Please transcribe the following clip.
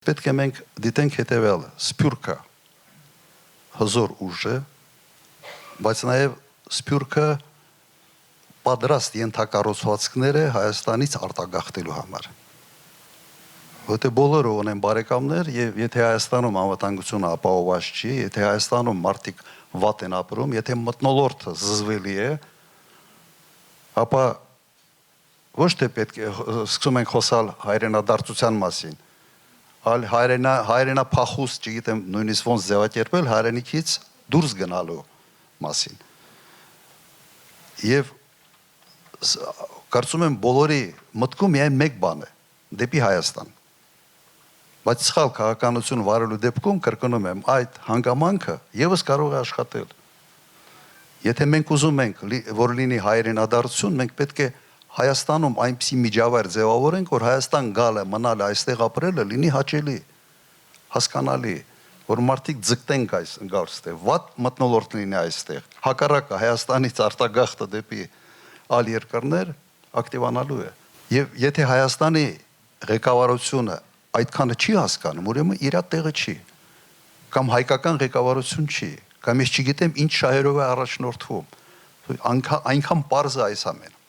Պետք է մենք դիտենք հետևյալը, սփյուռքը հզոր ուժ է, բայց նաև սփյուռքը պատրաստ ենթակառուցվածքներ է Հայաստանից արտագաղթելու համար։ Որտե բոլորը ունեն բարեկամներ եւ եթե Հայաստանում անվտանգությունը ապահովված չի, եթե Հայաստանում մարդիկ վատ են ապրում, եթե մթնոլորտը զզվելի է, ապա ոչ թե պետք է սկսում ենք խոսալ հայրենադարձության մասին, այլ հայրենափախուստ, չգիտեմ, նույնիսկ ոնց ձևակերպել, հայրենիքից դուրս գնալու մասին։ Եվ կարծում եմ բոլորի մտքում միայն մեկ բան է՝ դեպի Հայաստան։ Բայց սխալ քաղաքականություն վարելու դեպքում կրկնում եմ, այդ հանգամանքը եւս կարող է աշխատել։ Եթե մենք ուզում ենք, որ լինի հայրենադարձություն, մենք պետք է Հայաստանում այնպիսի միջավայր ձևավորենք, որ Հայաստան գալը, մնալը, այստեղ ապրելը լինի հաճելի, հասկանալի, որ մարդիկ ձգտեն գալ այստեղ, վատ մթնոլորտ լինի այստեղ։ Հակառակը Հայաստանից արտագաղթը դեպի այլ երկրներ ակտիվանալու է։ Եվ եթե Հայաստանի ղեկավարությունը այդքանը չի հասկանում, ուրեմն իր տեղը չի, կամ հայկական ղեկավարություն չի, կամ ես չգիտեմ ինչ շահերով է առաջնորդվում, այնքան պարզ է այս ամենը։